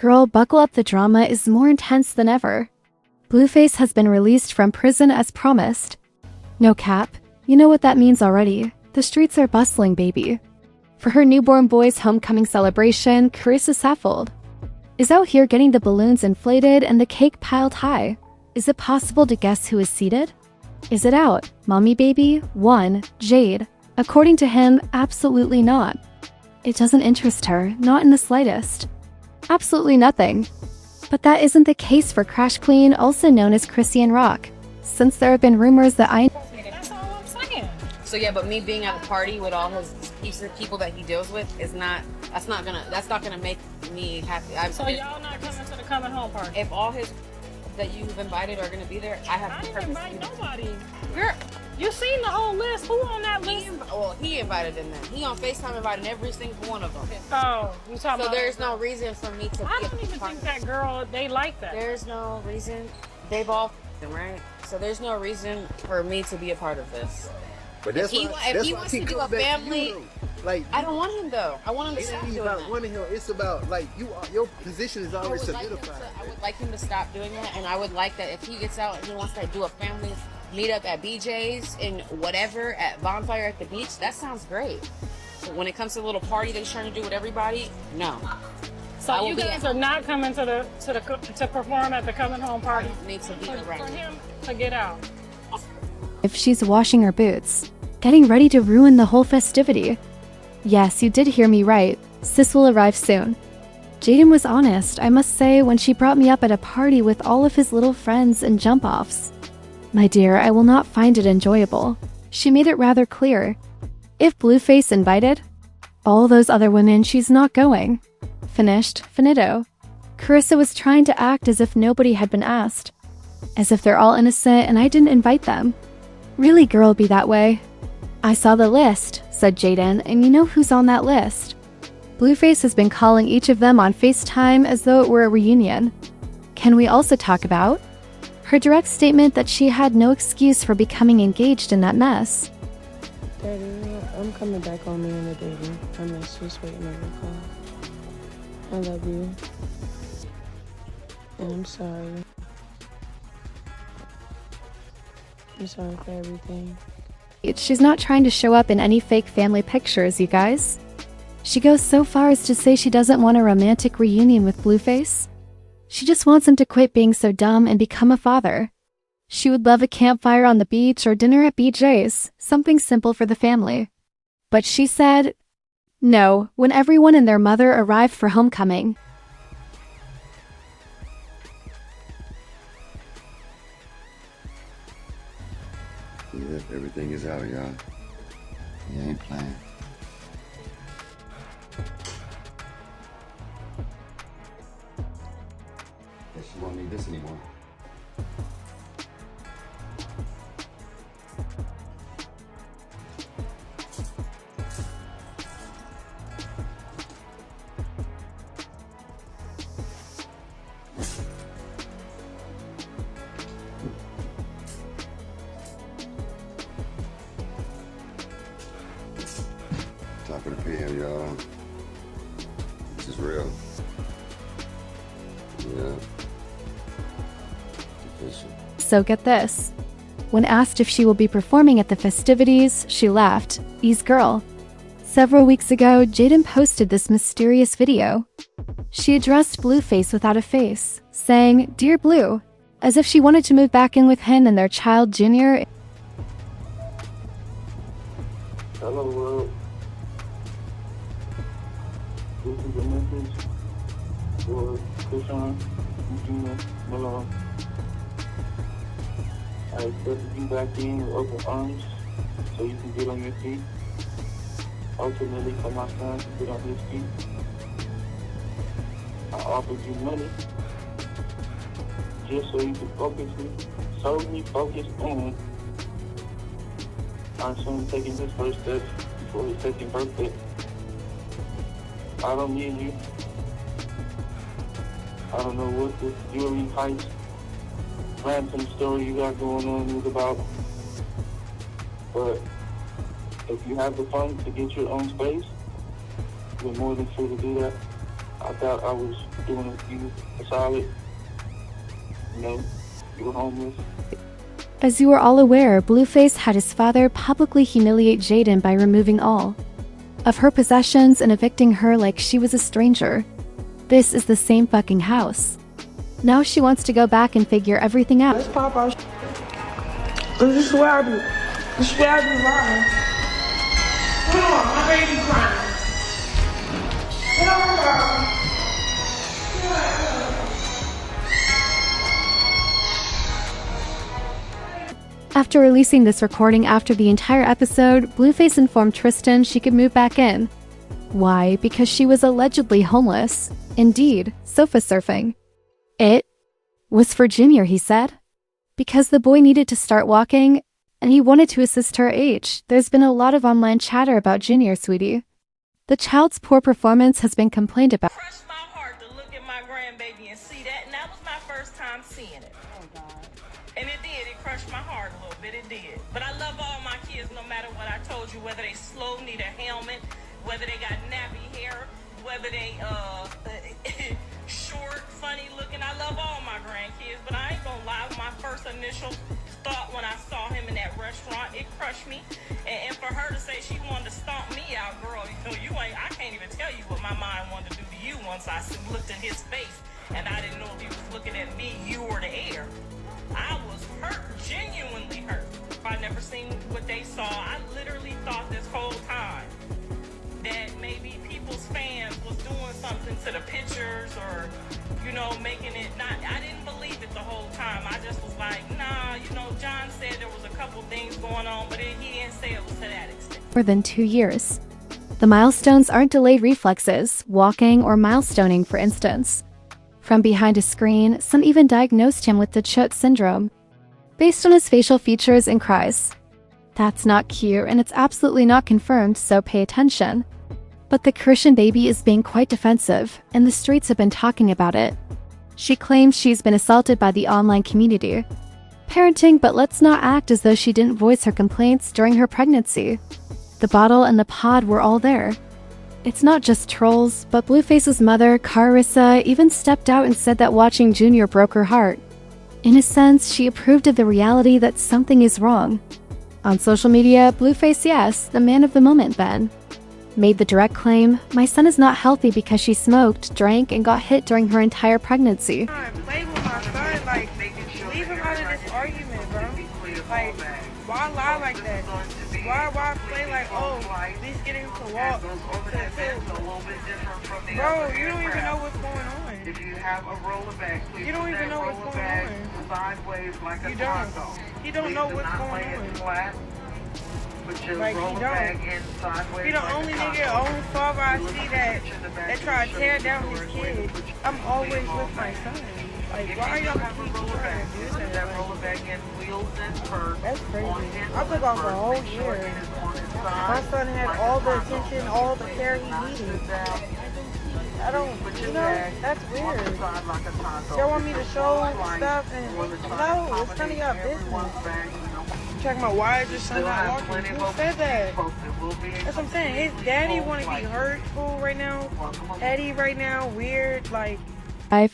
Girl, buckle up, the drama is more intense than ever. Blueface has been released from prison as promised. No cap, you know what that means already. The streets are bustling, baby. For her newborn boy's homecoming celebration, Chrisean Rock is out here getting the balloons inflated and the cake piled high. Is it possible to guess who is seated? Is it out, mommy baby? 1. Jade. According to him, absolutely not. It doesn't interest her, not in the slightest. Absolutely nothing. But that isn't the case for Crash Queen, also known as Chrisean Rock, since there have been rumors that That's all I'm saying. So yeah, but me being at a party with all his people that he deals with is not. That's not gonna make me happy. So y'all not coming to the coming home party? If all his that you've invited are gonna be there, I have. I didn't invite nobody. Girl, You seen the whole list? Who on that list? He invited them. Then he on FaceTime invited every single one of them. Oh, you talking So about? there's no reason for me to. I don't even think that girl. They like that. There's no reason. They've all right. So there's no reason for me to be a part of this. But that's if he wants to do a family, like I don't want him though. I want him to stop doing that. Wanting him. It's about like your position is already I solidified. would like him to stop doing that, and I would like that if he gets out and he wants to do a family meet up at BJ's and whatever at Bonfire at the beach, that sounds great. But when it comes to a little party that he's trying to do with everybody, no. So you guys are not coming to perform at the coming home party. Need to be for around him to get out. if she's washing her boots, getting ready to ruin the whole festivity. Yes, you did hear me right. Sis will arrive soon. Jaidyn was honest, I must say, when she brought me up at a party with all of his little friends and jump-offs. My dear, I will not find it enjoyable. She made it rather clear. If Blueface invited, all those other women, she's not going. Finished, finito. Chrisean was trying to act as if nobody had been asked. As if they're all innocent and I didn't invite them. Really, girl, be that way. I saw the list, said Jaidyn, and you know who's on that list. Blueface has been calling each of them on FaceTime as though it were a reunion. Can we also talk about her direct statement that she had no excuse for becoming engaged in that mess? Daddy, I'm coming back on me and the baby. I'm just waiting on your call. I love you. And I'm sorry. I'm sorry for everything. She's not trying to show up in any fake family pictures, you guys. She goes so far as to say she doesn't want a romantic reunion with Blueface. She just wants him to quit being so dumb and become a father. She would love a campfire on the beach or dinner at BJ's, something simple for the family. But she said no when everyone and their mother arrived for homecoming. Yep, everything is out, y'all. He ain't playing. Guess she won't need this anymore. Top of the PM, y'all. This is real. Yeah. Official. So get this. When asked if she will be performing at the festivities, she laughed. Ease girl. Several weeks ago, Jaidyn posted this mysterious video. She addressed Blueface without a face, saying, "Dear Blue," as if she wanted to move back in with him and their child Junior. Hello, world. This is a message for Chrisean Rock. I expect you back in with open arms so you can get on your feet. Ultimately, for my son to get on his feet. I offered you money just so you can solely focus on our son taking his first steps before his second birthday. I don't need you. I don't know what this jewelry heist ransom story you got going on is about, but if you have the funds to get your own space, you're more than free to do that. I I thought I was doing you a solid. You know, you were homeless. As you are all aware, Blueface had his father publicly humiliate Jaidyn by removing all of her possessions and evicting her like she was a stranger. This is the same fucking house. Now she wants to go back and figure everything out. Let's pop out. This is where I do. This is where I do lying. Hold on, my baby crying. Hold on. After releasing this recording after the entire episode, Blueface informed Tristan she could move back in. Why? Because she was allegedly homeless. Indeed, sofa surfing. It was for Junior, he said. Because the boy needed to start walking, and he wanted to assist her age. There's been a lot of online chatter about Junior, sweetie. The child's poor performance has been complained about. Crushed my heart to look at my grandbaby and see that, and that was my first time seeing it. Oh, God. And it did. It crushed my heart a little bit. It did. But I love all my kids, no matter what I told you, whether they slow, need a helmet, whether they got nappy hair, whether they short, funny looking. I love all my grandkids, but I ain't gonna lie. My first initial thought when I saw him in that restaurant, it crushed me. And for her to say she wanted to stomp me out, girl, I can't even tell you what my mind wanted to do to you once I looked at his face and I didn't know if he was looking at me, you, or the air. I was hurt, genuinely hurt. If I never seen what they saw, I literally thought this whole time that maybe people's fans was doing something to the pictures or, making it not. I didn't believe it the whole time. I just was like, nah, John said there was a couple things going on, but he didn't say it was to that extent. More than 2 years. The milestones aren't delayed reflexes, walking, or milestoning, for instance. From behind a screen, some even diagnosed him with the Chut syndrome, based on his facial features and cries. That's not cute, and it's absolutely not confirmed, so pay attention. But the Chrisean baby is being quite defensive, and the streets have been talking about it. She claims she's been assaulted by the online community. Parenting, but let's not act as though she didn't voice her complaints during her pregnancy. The bottle and the pod were all there. It's not just trolls, but Blueface's mother, Carissa, even stepped out and said that watching Junior broke her heart. In a sense, she approved of the reality that something is wrong. On social media, Blueface, yes, the man of the moment, Ben, made the direct claim, "My son is not healthy because she smoked, drank, and got hit during her entire pregnancy." Play with my son, like, leave him out of this argument, bro. Like, why lie like that? Why play like, oh, at least get him to walk? Bro, you don't even know what's going on. If you have a roller bag, please You don't even know what's going on. sideways like a You don't. He don't know what's going on. Flat. Put your Like, he roller don't. bag in sideways. He the like only a nigga, console. only father I see that try to tear down his kid. I'm always with my son. Like, why y'all keep trying to do that? That roller bag in wheels and spurs. That's crazy. On his I took off a whole short year. end is on his My side, son had like all a the console. attention, all the care he Not needed. sit down. I don't, Put you your know, bag that's on the weird. side like a console. Y'all want me to show Like, stuff and, we're trying to no, it's none of accommodate y'all everyone's business. bag, Talking about why is your son Still not have walking? plenty of Who open said that? seats posted. We'll be That's what I'm saying. His daddy want to be hurtful right now, petty right now, weird, like.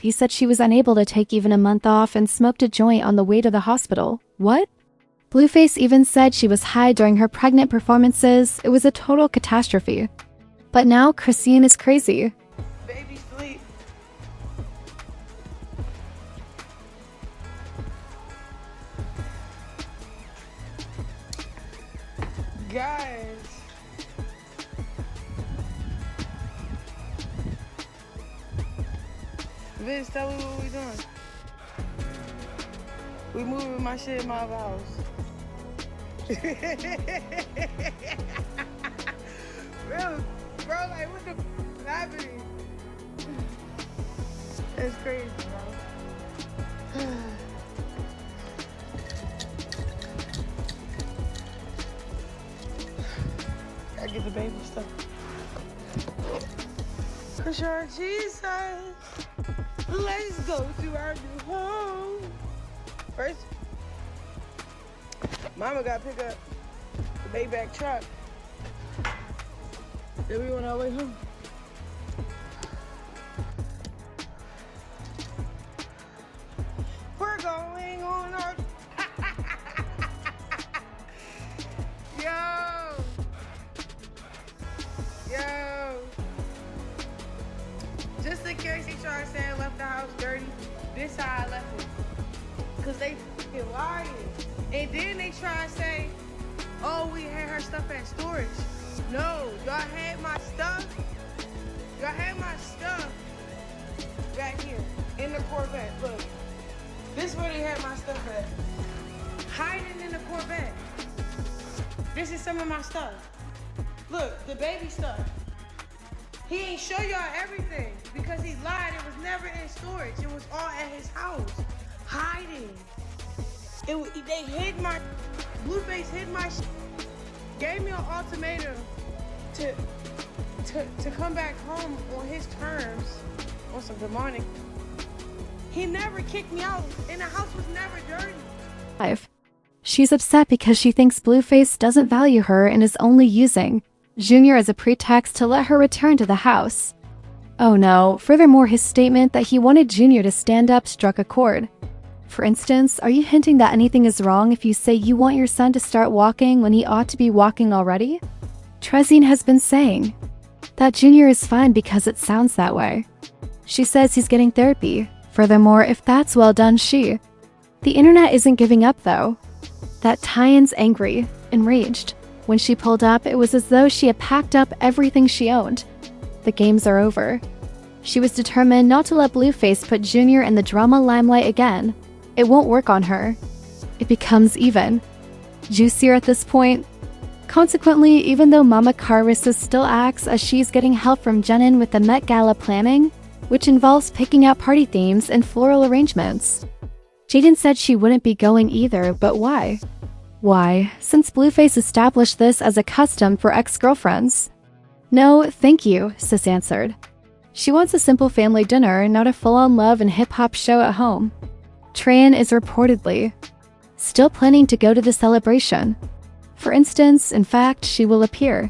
He said she was unable to take even a month off and smoked a joint on the way to the hospital. What? Blueface even said she was high during her pregnant performances. It was a total catastrophe. But now Chrisean is crazy. Baby sleep. Guys. Vince, tell me what we doing. We moving my shit in my house. bro, like what the f is happening? That's crazy, bro. Gotta get the baby stuff. Chrisean, Jesus. Let's go to our new home. First, Mama got to pick up the Maybach truck. Then we on our way home. try to say I left the house dirty. This how I left it. Cause they f***ing lying. And then they try to say, oh, we had her stuff at storage. No, y'all had my stuff. Y'all had my stuff back here in the Corvette. Look, this is where they had my stuff at. Hiding in the Corvette. This is some of my stuff. Look, the baby stuff. He ain't show y'all everything because he lied. It was never in storage. It was all at his house, hiding. They hid my, Blueface hid my gave me an ultimatum to come back home on his terms, on some demonic. He never kicked me out, and the house was never dirty. She's upset because she thinks Blueface doesn't value her and is only using Junior as a pretext to let her return to the house. Oh no, furthermore, his statement that he wanted Junior to stand up struck a chord. For instance, are you hinting that anything is wrong if you say you want your son to start walking when he ought to be walking already? Chrisean has been saying that Junior is fine because it sounds that way. She says he's getting therapy. Furthermore, if that's well done, the internet isn't giving up though. That Tyan's angry, enraged. When she pulled up, it was as though she had packed up everything she owned. The games are over. She was determined not to let Blueface put Junior in the drama limelight again. It won't work on her. It becomes even juicier at this point. Consequently, even though Mama Carissa still acts as she's getting help from Jaidyn with the Met Gala planning, which involves picking out party themes and floral arrangements. Jaidyn said she wouldn't be going either, but why? Why, since Blueface established this as a custom for ex-girlfriends? No, thank you, Sis answered. She wants a simple family dinner, not a full-on love and hip-hop show at home. Chrisean is reportedly still planning to go to the celebration. For instance, in fact, she will appear.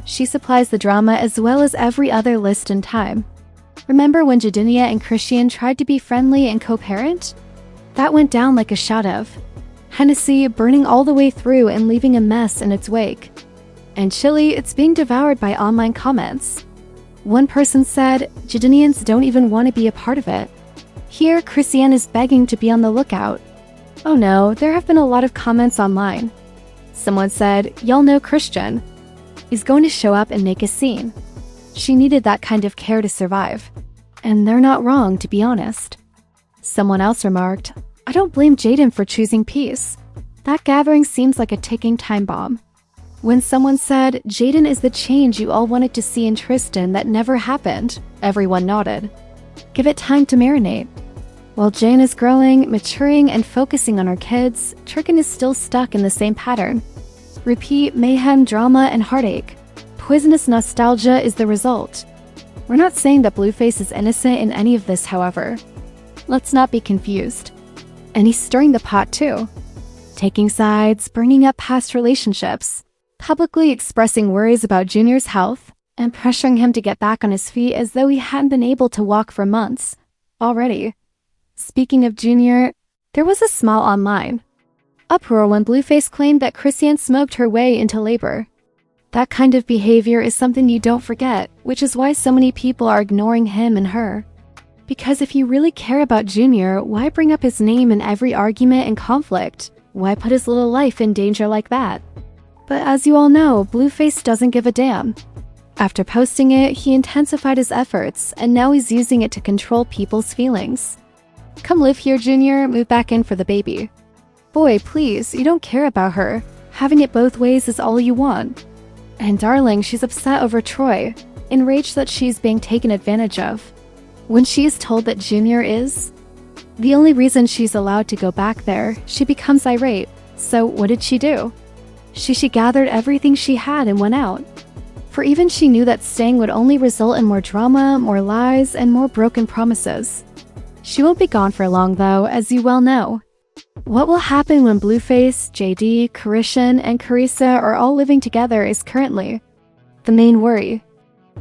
She supplies the drama as well as every other list in time. Remember when Jaidyn and Chrisean tried to be friendly and co-parent? That went down like a shot of Hennessy, burning all the way through and leaving a mess in its wake. And chili, it's being devoured by online comments. One person said, Jaidinians don't even want to be a part of it. Here, Chrisean is begging to be on the lookout. Oh no, there have been a lot of comments online. Someone said, y'all know Chrisean is going to show up and make a scene. She needed that kind of care to survive. And they're not wrong, to be honest. Someone else remarked, I don't blame Jaidyn for choosing peace. That gathering seems like a ticking time bomb. When someone said, Jaidyn is the change you all wanted to see in Tristan that never happened, everyone nodded. Give it time to marinate. While Jane is growing, maturing, and focusing on her kids, Turkin is still stuck in the same pattern. Repeat mayhem, drama, and heartache. Poisonous nostalgia is the result. We're not saying that Blueface is innocent in any of this, however. Let's not be confused. And he's stirring the pot too. Taking sides, bringing up past relationships, publicly expressing worries about Junior's health, and pressuring him to get back on his feet as though he hadn't been able to walk for months already. Speaking of Junior, there was a small online uproar when Blueface claimed that Chrisean smoked her way into labor. That kind of behavior is something you don't forget, which is why so many people are ignoring him and her. Because if you really care about Junior, why bring up his name in every argument and conflict? Why put his little life in danger like that? But as you all know, Blueface doesn't give a damn. After posting it, he intensified his efforts, and now he's using it to control people's feelings. Come live here, Junior, move back in for the baby. Boy, please, you don't care about her. Having it both ways is all you want. And darling, she's upset over Troy, enraged that she's being taken advantage of. When she is told that Junior is the only reason she's allowed to go back there, she becomes irate. So what did she do? She gathered everything she had and went out. For even she knew that staying would only result in more drama, more lies, and more broken promises. She won't be gone for long though, as you well know. What will happen when Blueface, JD, Chrisean, and Carissa are all living together is currently the main worry.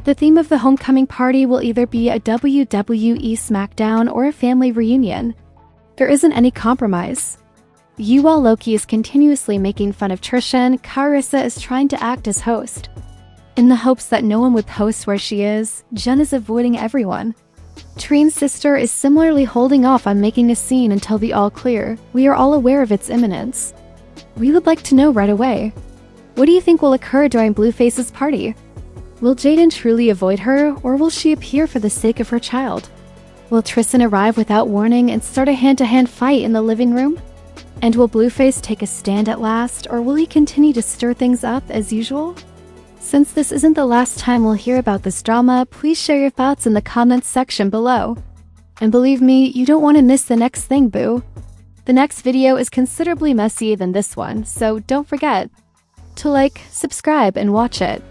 The theme of the homecoming party will either be a WWE SmackDown or a family reunion. There isn't any compromise. Yuval Loki is continuously making fun of Trishan. Carissa is trying to act as host. In the hopes that no one would post where she is, Jen is avoiding everyone. Trina's sister is similarly holding off on making a scene until the all clear. We are all aware of its imminence. We would like to know right away. What do you think will occur during Blueface's party? Will Jaidyn truly avoid her, or will she appear for the sake of her child? Will Tristan arrive without warning and start a hand-to-hand fight in the living room? And will Blueface take a stand at last, or will he continue to stir things up as usual? Since this isn't the last time we'll hear about this drama, please share your thoughts in the comments section below. And believe me, you don't want to miss the next thing, boo. The next video is considerably messier than this one, so don't forget to like, subscribe, and watch it.